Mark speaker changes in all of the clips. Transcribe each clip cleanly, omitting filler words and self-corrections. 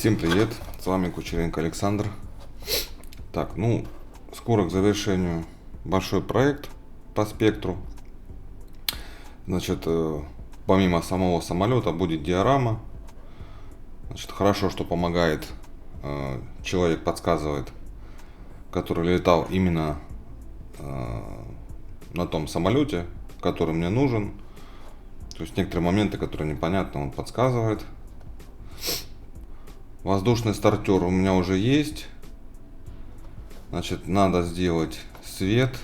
Speaker 1: Всем привет, с вами Кучеренко Александр. Так, скоро к завершению большой проект по спектру. Значит, помимо самого самолета будет диорама. Значит, хорошо, что помогает человек, подсказывает, который летал именно на том самолете, который мне нужен. То есть некоторые моменты, которые непонятны, он подсказывает. Воздушный стартер у меня уже есть. Значит, надо сделать свет,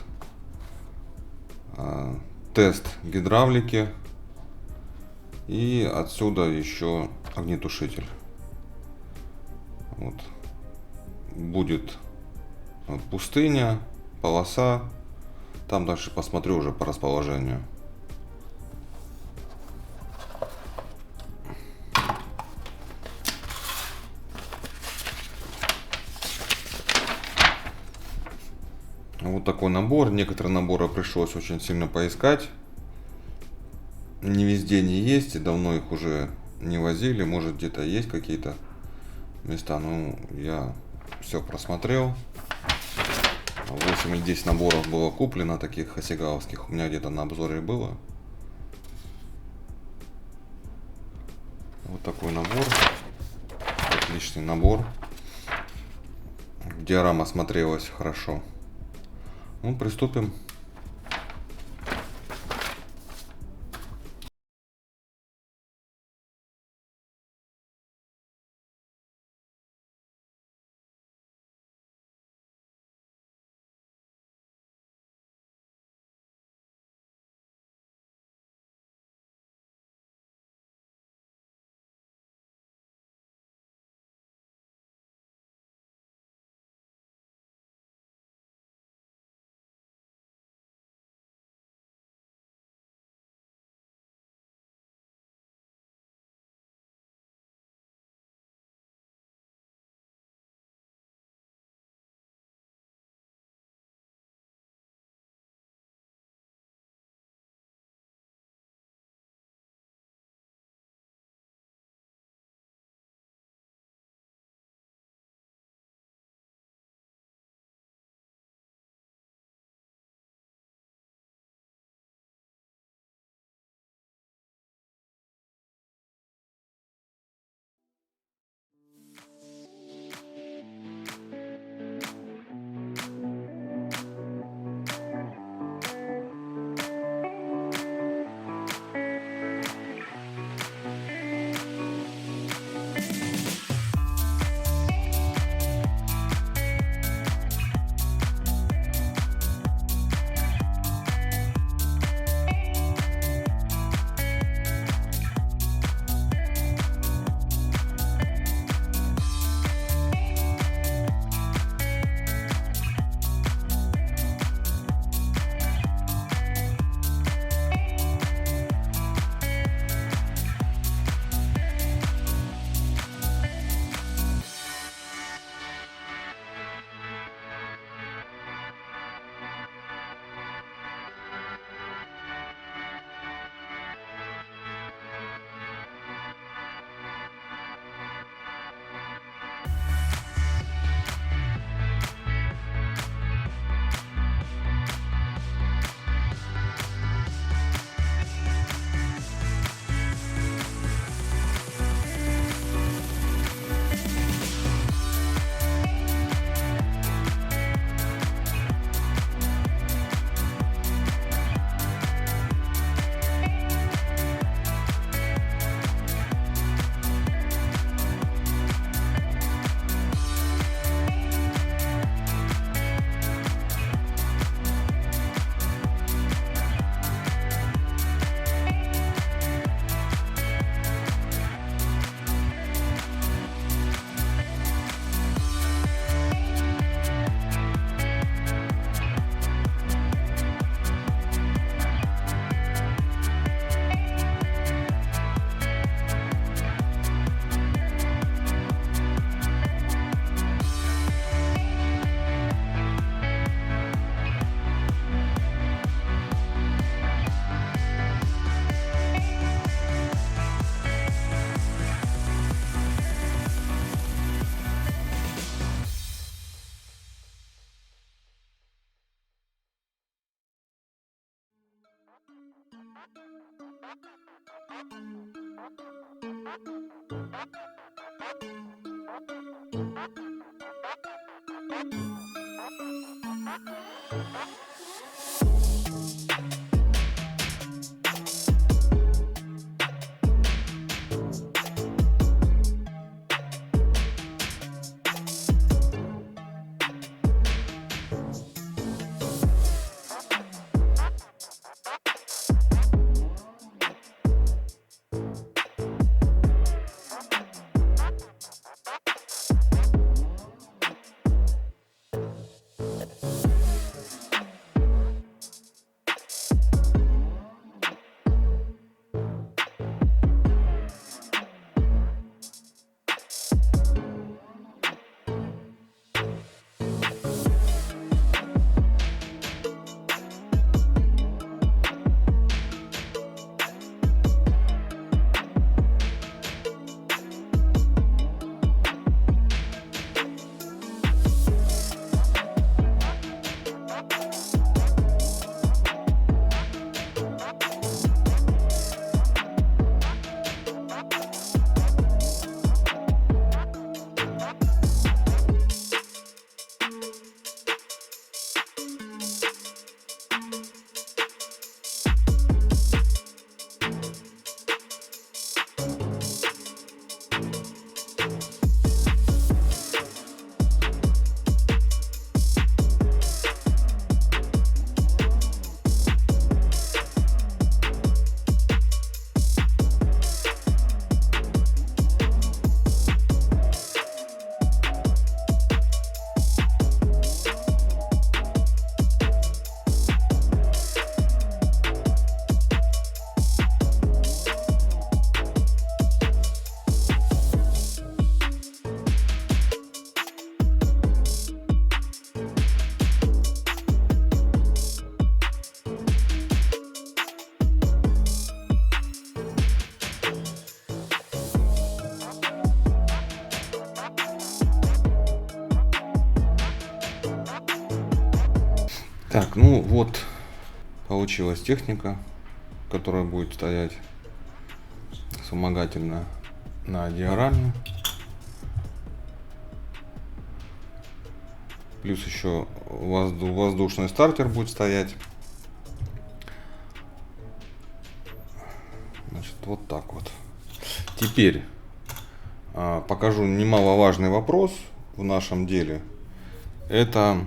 Speaker 1: тест гидравлики и отсюда еще огнетушитель. Вот. Будет пустыня, полоса. Там дальше посмотрю уже по расположению. Вот такой набор. Некоторые наборы пришлось очень сильно поискать. Не везде не есть, и давно их уже не возили. Может, где-то есть какие-то места. Но я все просмотрел. 8 или 10 наборов было куплено, таких хасигаовских. У меня где-то на обзоре было. Вот такой набор. Отличный набор. Диорама смотрелась хорошо. Приступим. Так, ну вот получилась техника, которая будет стоять вспомогательно на диораме. Плюс еще воздушный стартер будет стоять. Значит, вот так вот. Теперь покажу немаловажный вопрос в нашем деле. Это,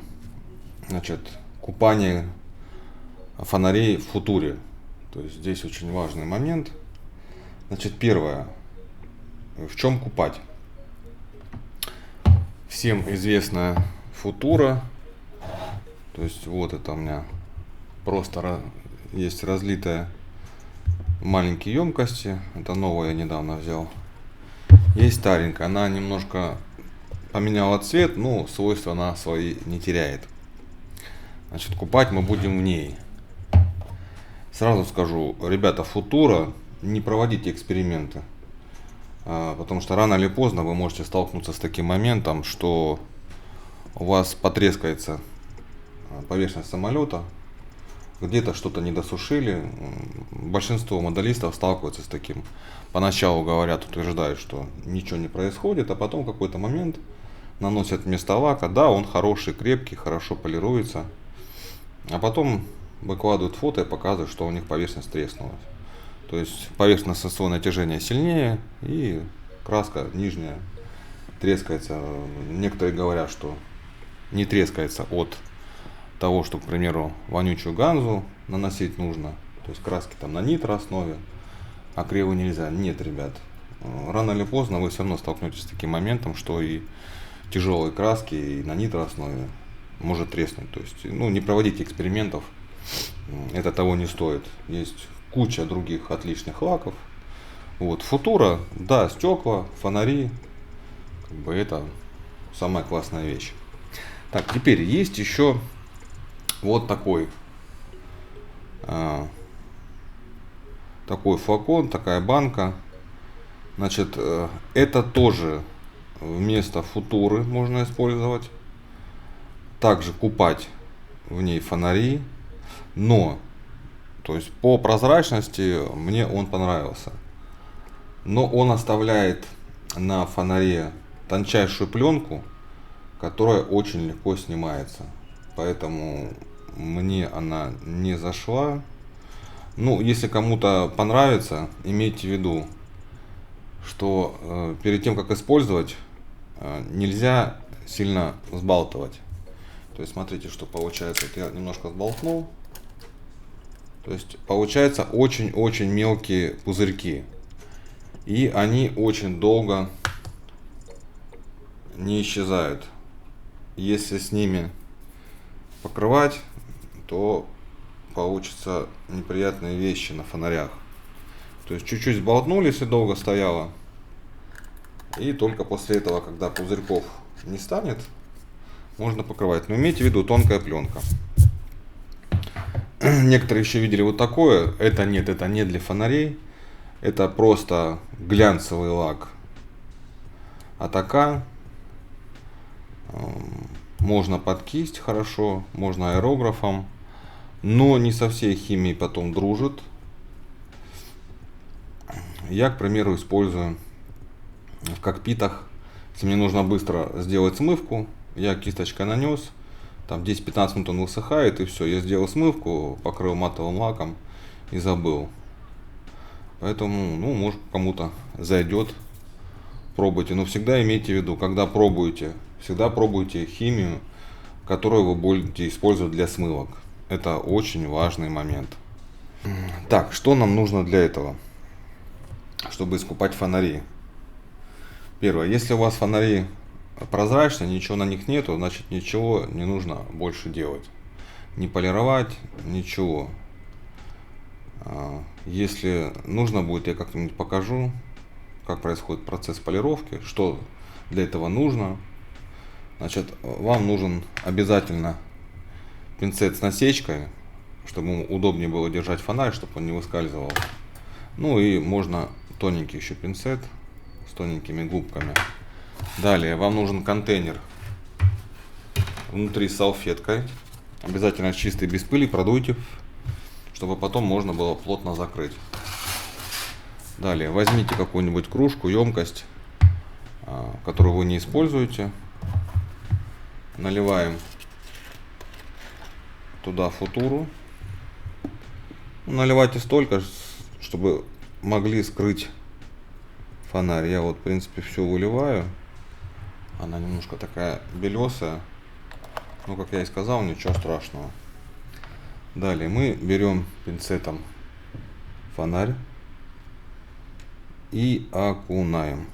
Speaker 1: значит, купание фонарей в футуре. То есть здесь очень важный момент. Значит, первое. В чем купать? Всем известная футура. То есть вот это у меня просто есть разлитая маленькие емкости. Это новая я недавно взял. Есть старенькая. Она немножко поменяла цвет, но свойства она свои не теряет. Значит, купать мы будем в ней. Сразу скажу, ребята, футура, не проводите эксперименты. Потому что рано или поздно вы можете столкнуться с таким моментом, что у вас потрескается поверхность самолета, где-то что-то не досушили. Большинство моделистов сталкиваются с таким. Поначалу говорят, утверждают, что ничего не происходит, а потом в какой-то момент наносят вместо лака. Да, он хороший, крепкий, хорошо полируется. А потом выкладывают фото и показывают, что у них поверхность треснула. То есть поверхностное натяжение сильнее и краска нижняя трескается. Некоторые говорят, что не трескается от того, что, к примеру, вонючую ганзу наносить нужно. То есть краски там на нитрооснове, а кривую нельзя. Нет, ребят. Рано или поздно вы все равно столкнетесь с таким моментом, что и тяжелые краски и на нитрооснове может треснуть. То есть, не проводите экспериментов, это того не стоит. Есть куча других отличных лаков. Вот, футура, да, стекла, фонари, это самая классная вещь. Так, теперь есть еще вот такой флакон, такая банка. Значит, это тоже вместо футуры можно использовать. Также купать в ней фонари, но То есть по прозрачности мне он понравился. Но он оставляет на фонаре тончайшую пленку, которая очень легко снимается. Поэтому мне она не зашла. Ну, если кому-то понравится, имейте в виду, что перед тем, как использовать, нельзя сильно взбалтывать. То есть смотрите, что получается. Вот я немножко взболтнул. То есть получается очень-очень мелкие пузырьки. И они очень долго не исчезают. Если с ними покрывать, то получится неприятные вещи на фонарях. То есть чуть-чуть сболтнули, если долго стояло. И только после этого, когда пузырьков не станет, можно покрывать. Но имейте в виду, тонкая пленка. Некоторые еще видели вот такое. Это нет, это не для фонарей. Это просто глянцевый лак Атака. Можно под кисть хорошо, можно аэрографом. Но не со всей химией потом дружит. Я, к примеру, использую в кокпитах. Если мне нужно быстро сделать смывку, я кисточкой нанес. Там 10-15 минут он высыхает, и все. Я сделал смывку, покрыл матовым лаком и забыл. Поэтому, ну, может, кому-то зайдет. Пробуйте. Но всегда имейте в виду, когда пробуете, всегда пробуйте химию, которую вы будете использовать для смывок. Это очень важный момент. Так, что нам нужно для этого, чтобы искупать фонари? Первое. Если у вас фонари прозрачные, ничего на них нету, значит ничего не нужно больше делать. Не полировать, ничего. Если нужно будет, я как-нибудь покажу, как происходит процесс полировки, что для этого нужно. Значит, вам нужен обязательно пинцет с насечкой, чтобы удобнее было держать фонарь, чтобы он не выскальзывал. Ну и можно тоненький еще пинцет с тоненькими губками. Далее вам нужен контейнер внутри с салфеткой. Обязательно чистый, без пыли, продуйте, чтобы потом можно было плотно закрыть. Далее возьмите какую-нибудь кружку, емкость, которую вы не используете. Наливаем туда футуру. Наливайте столько, чтобы могли скрыть фонарь. Я вот, в принципе, все выливаю. Она немножко такая белесая. Ну, как я и сказал, ничего страшного. Далее мы берем пинцетом фонарь и окунаем.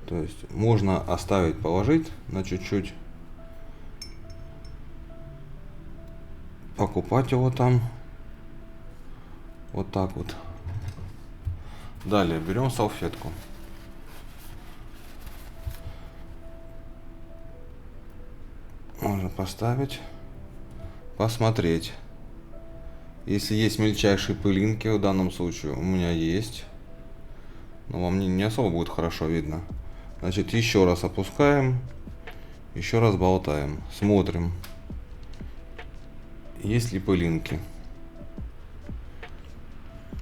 Speaker 1: То есть можно оставить, положить на чуть-чуть, покупать его там, вот так вот. Далее берем салфетку. Можно поставить, посмотреть. Если есть мельчайшие пылинки, в данном случае у меня есть, но вам не особо будет хорошо видно. Значит, еще раз опускаем, еще раз болтаем, смотрим, есть ли пылинки.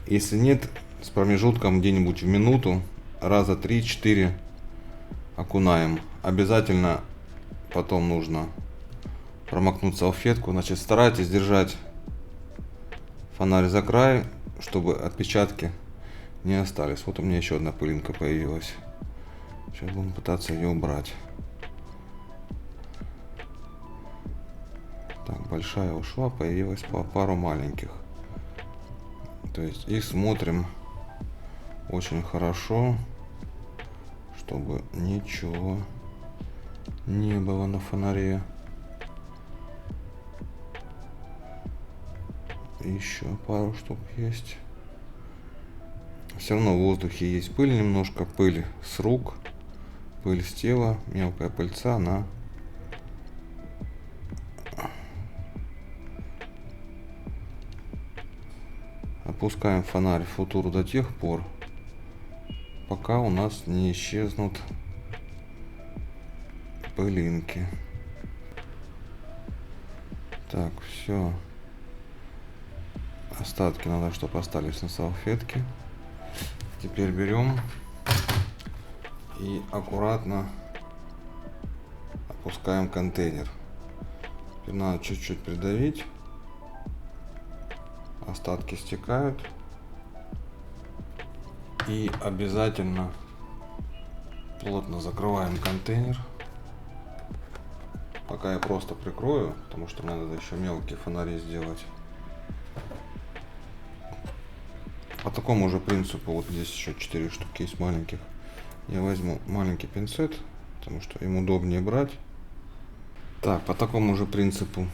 Speaker 1: Если нет, с промежутком где-нибудь в минуту, раза 3-4 окунаем. Обязательно потом нужно промокнуть салфетку. Значит, старайтесь держать фонарь за край, чтобы отпечатки не остались. Вот у меня еще одна пылинка появилась. Сейчас будем пытаться ее убрать. Так, большая ушла, появилась пару маленьких. То есть их смотрим очень хорошо, чтобы ничего не было на фонаре. Еще пару штук есть. Все равно в воздухе есть пыль немножко, пыль с рук, пыль с тела, мелкая пыльца, она опускаем фонарь в футуру до тех пор, пока у нас не исчезнут пылинки. Так, все. Остатки надо, чтобы остались на салфетке. Теперь берем и аккуратно опускаем контейнер. Теперь надо чуть-чуть придавить. Остатки стекают. И обязательно плотно закрываем контейнер. Пока я просто прикрою, потому что надо еще мелкие фонари сделать. По такому же принципу, вот здесь еще 4 штуки есть маленьких. Я возьму маленький пинцет, потому что им удобнее брать. Так, по такому же принципу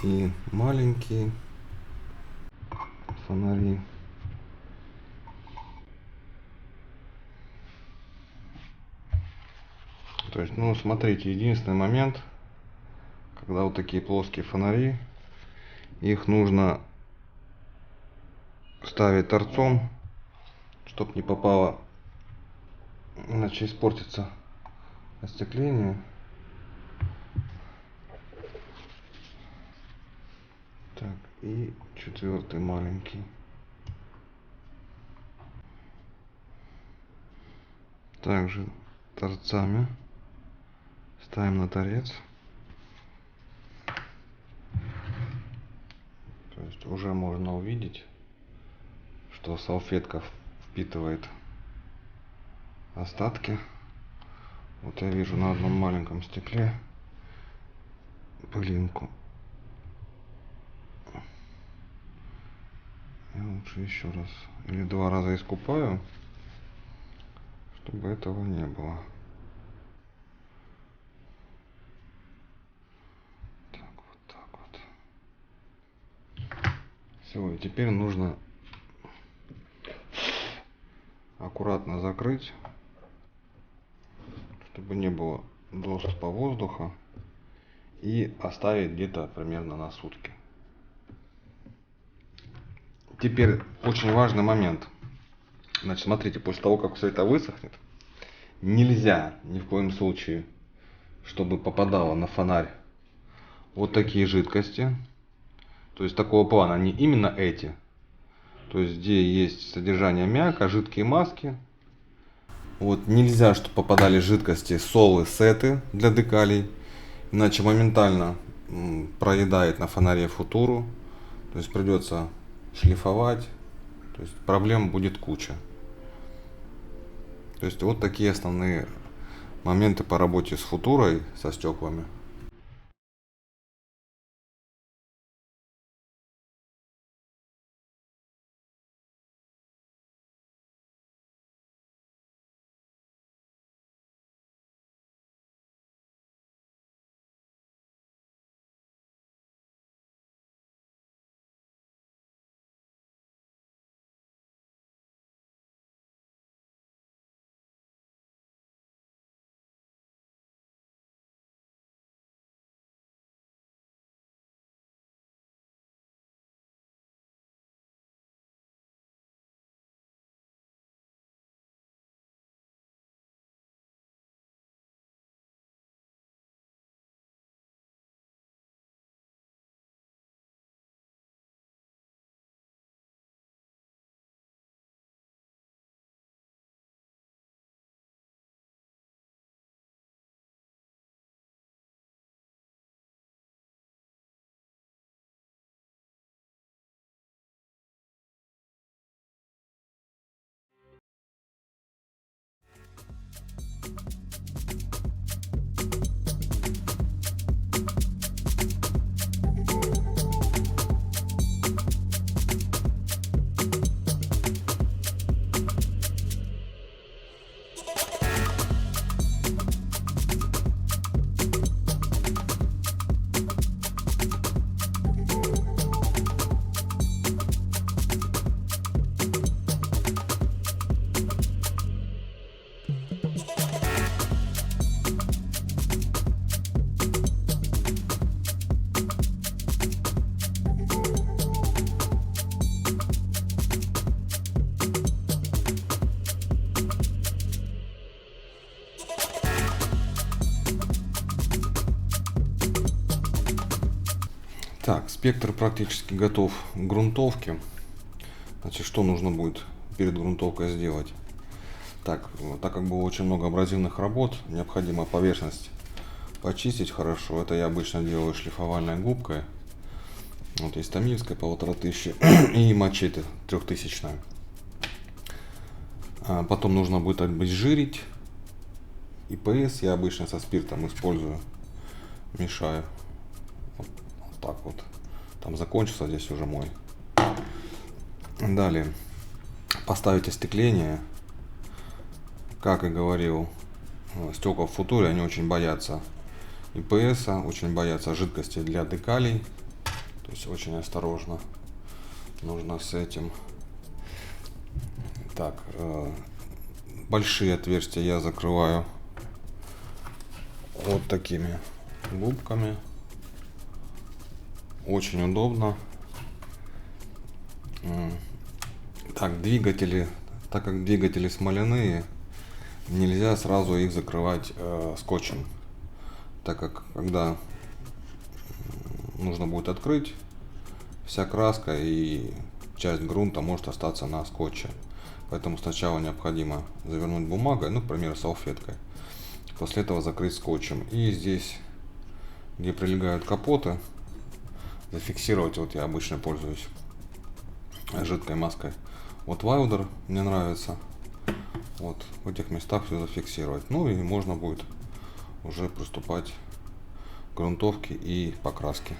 Speaker 1: и маленькие фонари. То есть, ну, смотрите, единственный момент, когда вот такие плоские фонари, их нужно ставить торцом, чтобы не попало, иначе испортится остекление. Так, и 4-й маленький. Также торцами ставим на торец. То есть уже можно увидеть, что салфетка впитывает остатки. Вот я вижу на одном маленьком стекле пылинку. Я лучше еще раз или 2 раза искупаю, чтобы этого не было. Так, вот так вот. Все, и теперь нужно аккуратно закрыть, чтобы не было доступа воздуха, и оставить где-то примерно на сутки. Теперь очень важный момент. Значит, смотрите, после того, как все это высохнет, нельзя ни в коем случае, чтобы попадало на фонарь вот такие жидкости. То есть такого плана, не именно эти. То есть где есть содержание аммиака, жидкие маски. Вот нельзя, чтобы попадали жидкости, солы, сеты для декалей. Иначе моментально проедает на фонаре футуру. То есть придется шлифовать. То есть проблем будет куча. То есть вот такие основные моменты по работе с футурой, со стеклами. Спектр практически готов к грунтовке. Значит, что нужно будет перед грунтовкой сделать? Так как было очень много абразивных работ, необходимо поверхность почистить хорошо. Это я обычно делаю шлифовальной губкой. Вот есть Томильская 1500 и мачете 3000. Потом нужно будет обезжирить. ИПС я обычно со спиртом использую. Мешаю. Вот так вот. Там закончился, здесь уже мой. Далее. Поставить остекление. Как и говорил, стекла в футуре, они очень боятся ИПС, очень боятся жидкости для декалей. То есть очень осторожно нужно с этим. Так, большие отверстия я закрываю вот такими губками. Очень удобно. Так, двигатели, так как двигатели смоляные, нельзя сразу их закрывать скотчем, так как когда нужно будет открыть, вся краска и часть грунта может остаться на скотче. Поэтому сначала необходимо завернуть бумагой, ну, к примеру, салфеткой. После этого закрыть скотчем. И здесь, где прилегают капоты, зафиксировать. Вот я обычно пользуюсь жидкой маской. Вот Wilder мне нравится. Вот в этих местах все зафиксировать. Ну и можно будет уже приступать к грунтовке и покраске.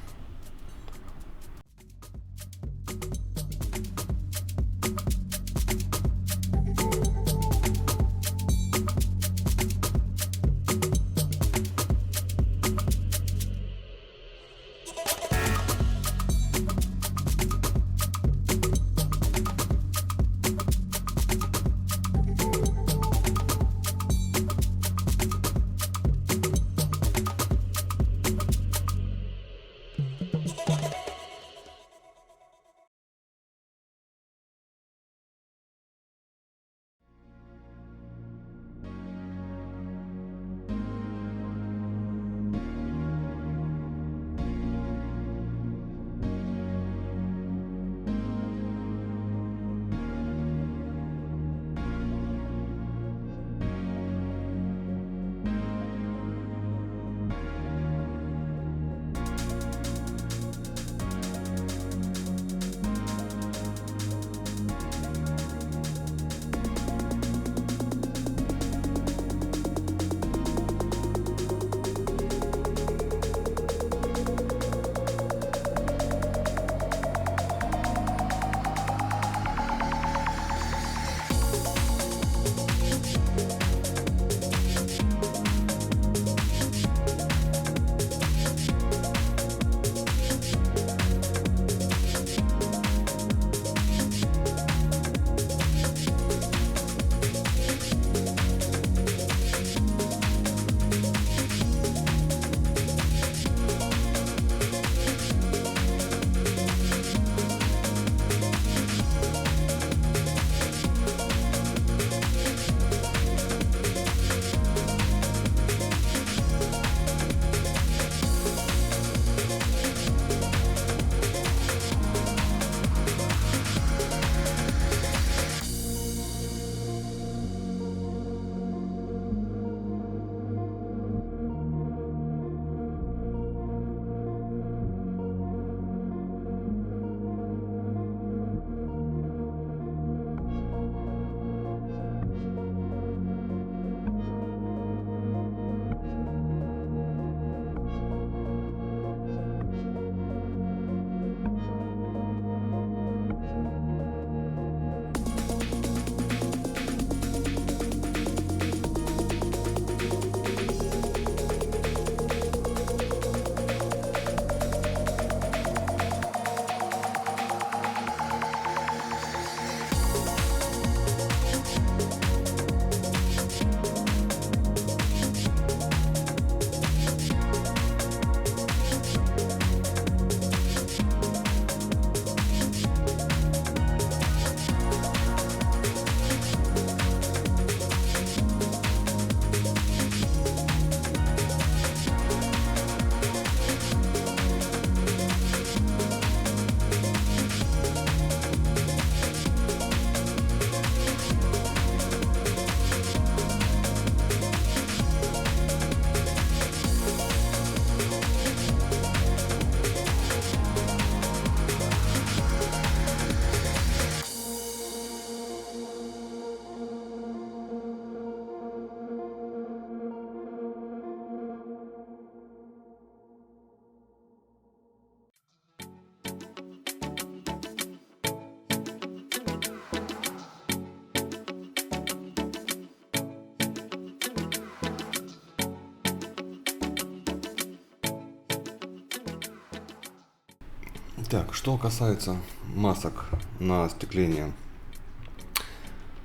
Speaker 1: Так, что касается масок на остекление.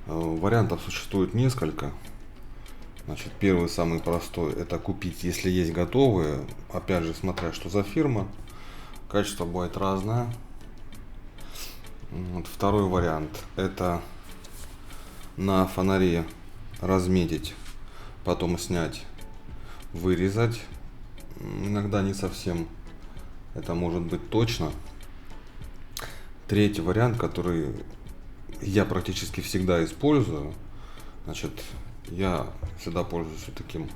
Speaker 1: Вариантов существует несколько. Значит, первый, самый простой, это купить, если есть готовые. Опять же, смотря что за фирма. Качество бывает разное. Вот. Второй вариант, это на фонаре разметить, потом снять, вырезать. Иногда не совсем это может быть точно. Третий вариант, который я практически всегда использую, значит, я всегда пользуюсь вот таким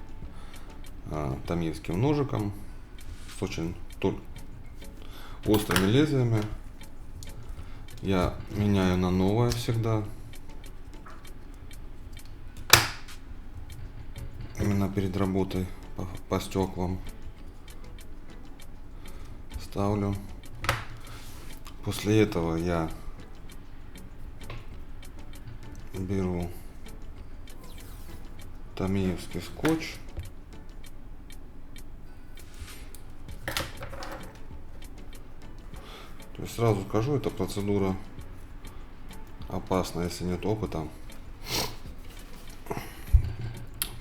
Speaker 1: тамильским ножиком с очень острыми лезвиями. Я меняю на новое всегда. Именно перед работой по стеклам. Ставлю. После этого я беру тамильский скотч. То есть сразу скажу, эта процедура опасна, если нет опыта,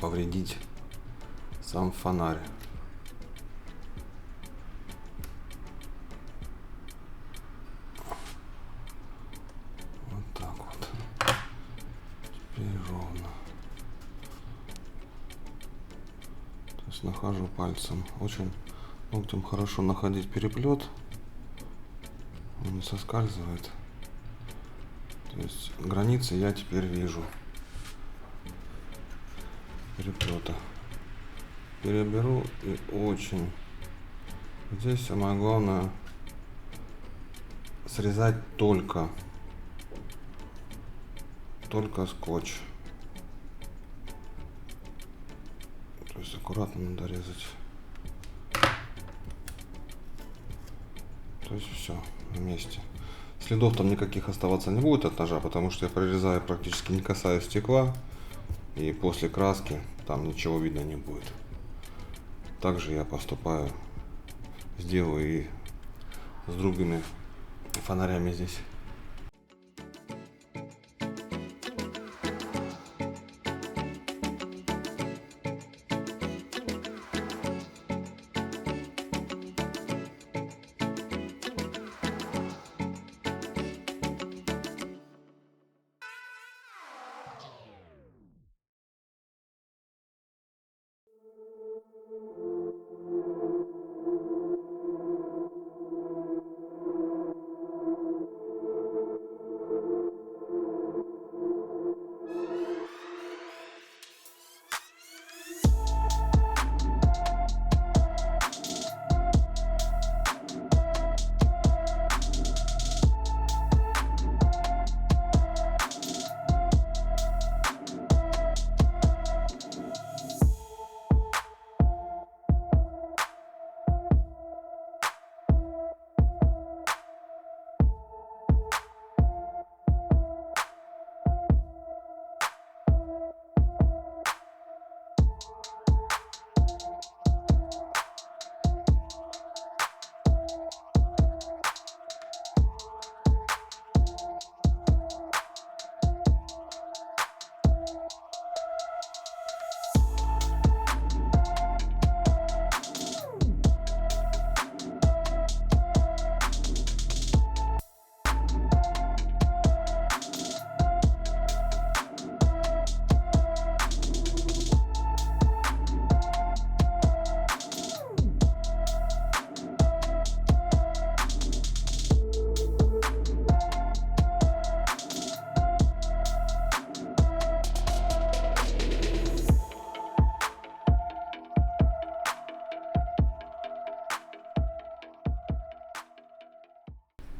Speaker 1: повредить сам фонарь. Вот так вот. Теперь ровно. То есть нахожу пальцем. Очень ногтем хорошо находить переплет. Он не соскальзывает. То есть границы я теперь вижу переплета. Переберу и очень. Здесь самое главное срезать только скотч. То есть аккуратно надо резать. То есть все вместе. Следов там никаких оставаться не будет от ножа, потому что я прорезаю, практически не касаюсь стекла. И после краски там ничего видно не будет. Также я поступаю, сделаю и с другими фонарями здесь.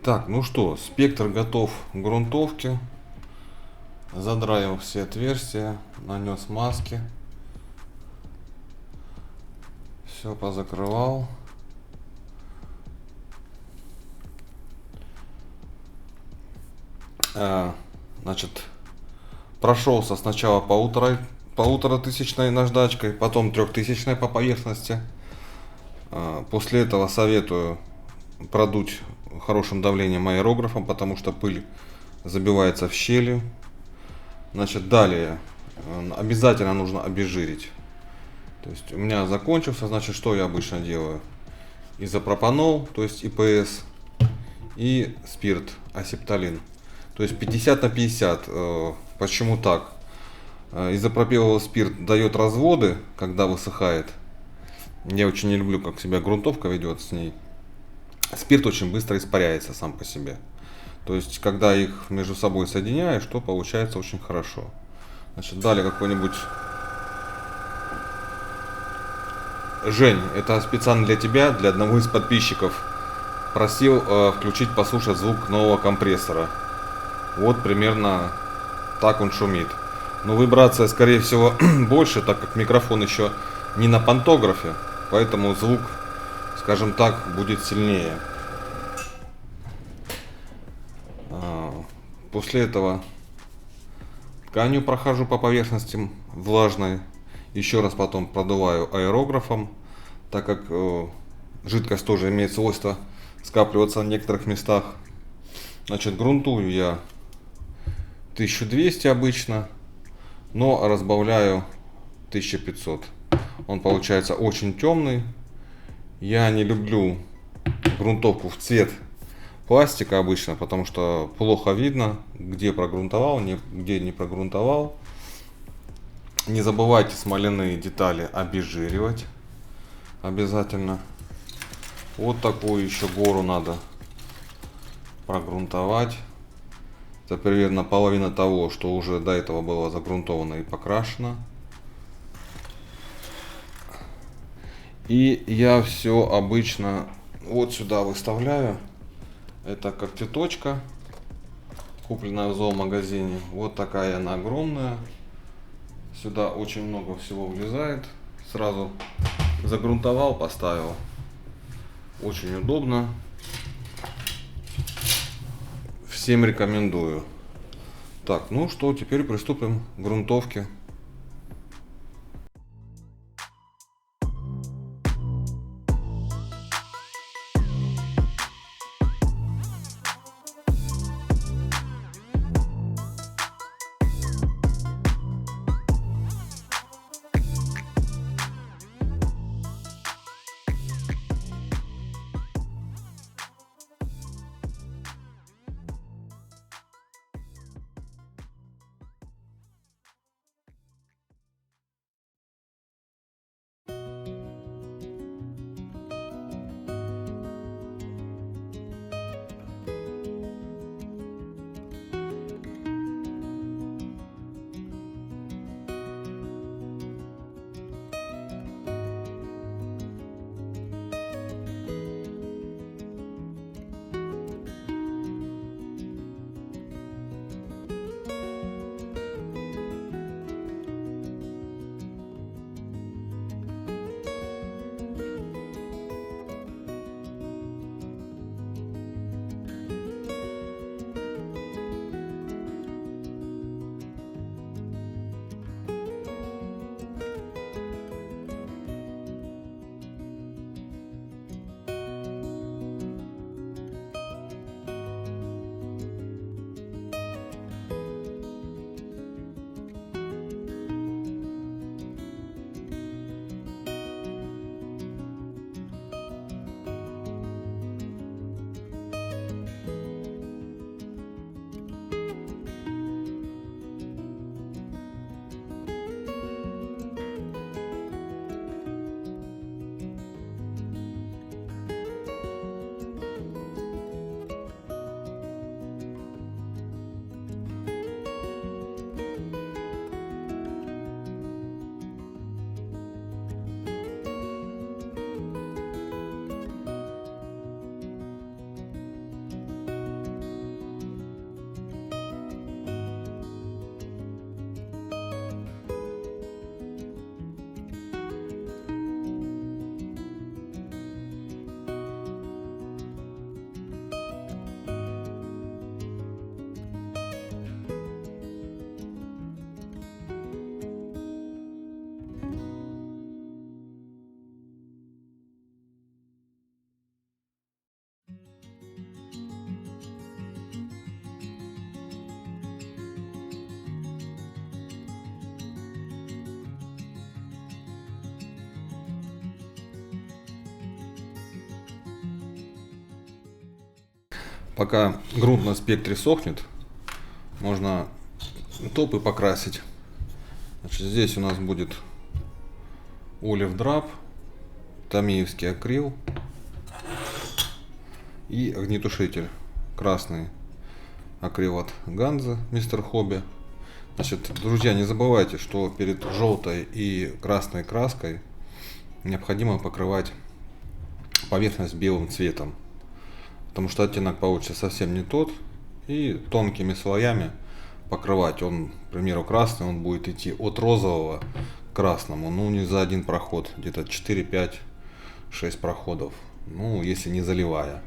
Speaker 1: Так, ну что, спектр готов к грунтовке. Задраил все отверстия, нанес маски. Все позакрывал. Значит, прошелся сначала полуторатысячной наждачкой, потом 3000 по поверхности. После этого советую продуть хорошим давлением аэрографом, потому что пыль забивается в щели. Значит, далее обязательно нужно обезжирить. То есть у меня закончился, значит, что я обычно делаю? Изопропанол, то есть ИПС, и спирт, асептолин. То есть 50 на 50. Почему так? Изопропиловый спирт дает разводы, когда высыхает. Я очень не люблю, как себя грунтовка ведет с ней. Спирт очень быстро испаряется сам по себе. То есть, когда их между собой соединяешь, то получается очень хорошо. Значит, далее какой-нибудь... Жень, это специально для тебя, для одного из подписчиков. Просил включить, послушать звук нового компрессора. Вот примерно так он шумит. Но вибрация, скорее всего, больше, так как микрофон еще не на пантографе. Поэтому звук, скажем так, будет сильнее. После этого тканью прохожу по поверхности влажной. Еще раз потом продуваю аэрографом, так как жидкость тоже имеет свойство скапливаться в некоторых местах. Значит, грунтую я 1200 обычно, но разбавляю 1500. Он получается очень темный. Я не люблю грунтовку в цвет пластика обычно, потому что плохо видно, где прогрунтовал, где не прогрунтовал. Не забывайте смоляные детали обезжиривать обязательно. Вот такую еще гору надо прогрунтовать. Это примерно половина того, что уже до этого было загрунтовано и покрашено. И я все обычно вот сюда выставляю. Это когтеточка, купленная в зоомагазине. Вот такая она огромная. Сюда очень много всего влезает. Сразу загрунтовал, поставил. Очень удобно. Всем рекомендую. Так, ну что, теперь приступим к грунтовке. Пока грунт на спектре сохнет, можно топы покрасить. Значит, здесь у нас будет Олив Драп, Томеевский акрил и огнетушитель красный акрил от Ганзы Мистер Хобби. Значит, друзья, не забывайте, что перед желтой и красной краской необходимо покрывать поверхность белым цветом, потому что оттенок получится совсем не тот, и тонкими слоями покрывать. Он, к примеру, красный, он будет идти от розового к красному, ну не за один проход, где-то 4, 5, 6 проходов, ну если не заливая.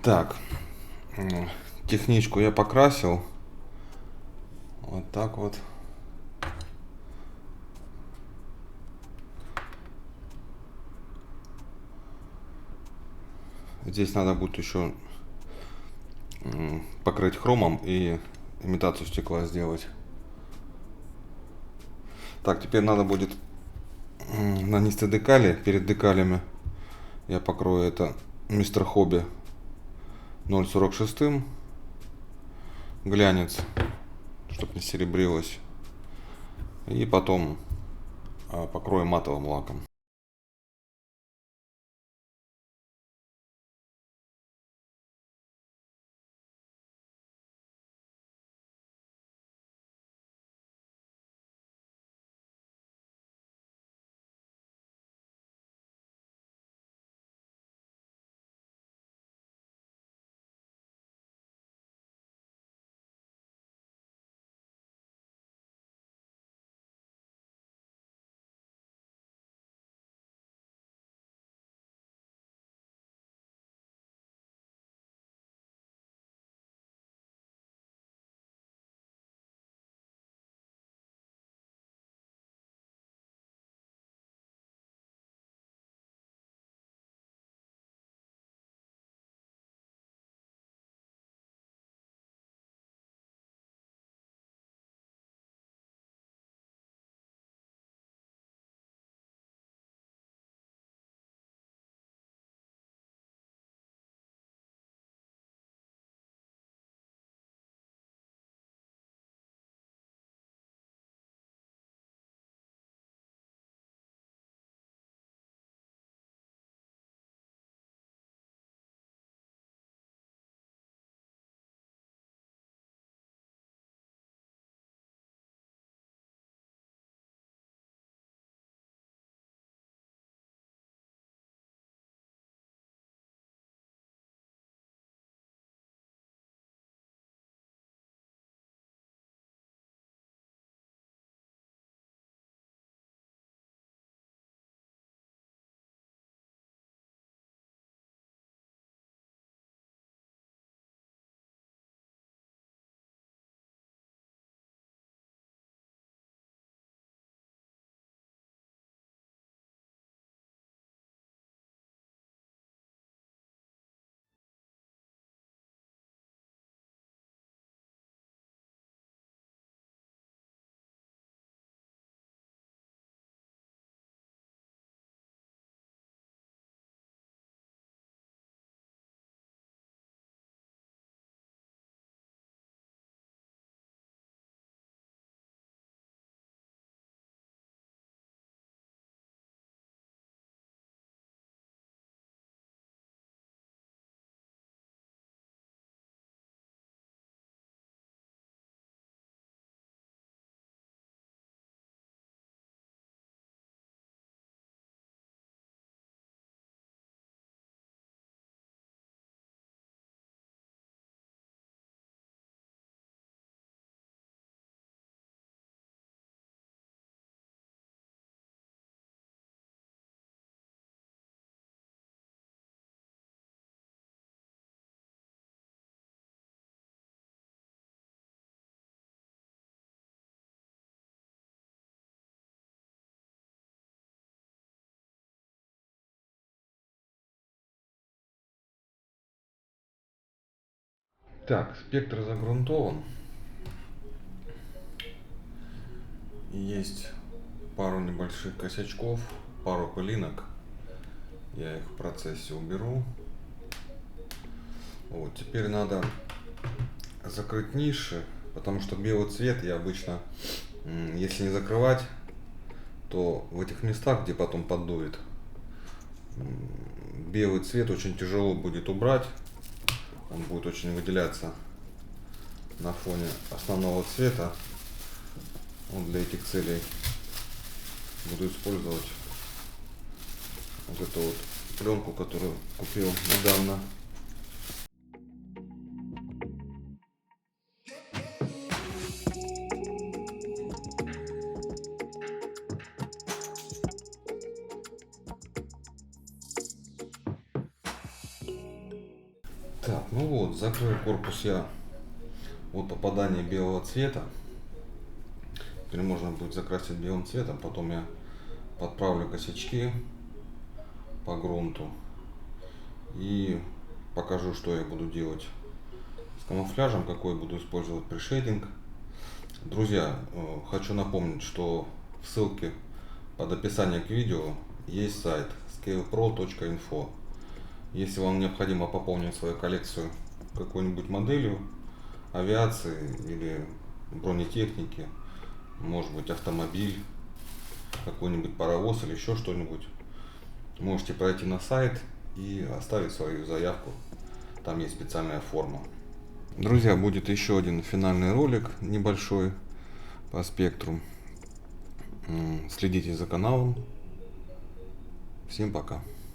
Speaker 1: Так, техничку я покрасил. Вот так вот. Здесь надо будет еще покрыть хромом и имитацию стекла сделать. Так, теперь надо будет нанести декали. Перед декалями я покрою это Мистер Хобби 0,46 глянец, чтобы не серебрилось. И потом покрою матовым лаком. Так, спектр загрунтован. Есть пару небольших косячков, пару пылинок. Я их в процессе уберу. Вот, теперь надо закрыть ниши, потому что белый цвет я обычно, если не закрывать, то в этих местах, где потом поддует, белый цвет очень тяжело будет убрать. Он будет очень выделяться на фоне основного цвета. Вот для этих целей буду использовать вот эту вот пленку, которую купил недавно. Так, ну вот, закрыл корпус я от попадания белого цвета. Теперь можно будет закрасить белым цветом, потом я подправлю косячки по грунту и покажу, что я буду делать с камуфляжем, какой буду использовать пришейдинг. Друзья, хочу напомнить, что в ссылке под описанием к видео есть сайт scalepro.info. Если вам необходимо пополнить свою коллекцию какой-нибудь моделью авиации или бронетехники, может быть автомобиль, какой-нибудь паровоз или еще что-нибудь, можете пройти на сайт и оставить свою заявку. Там есть специальная форма. Друзья, будет еще один финальный ролик небольшой по спектру. Следите за каналом. Всем пока.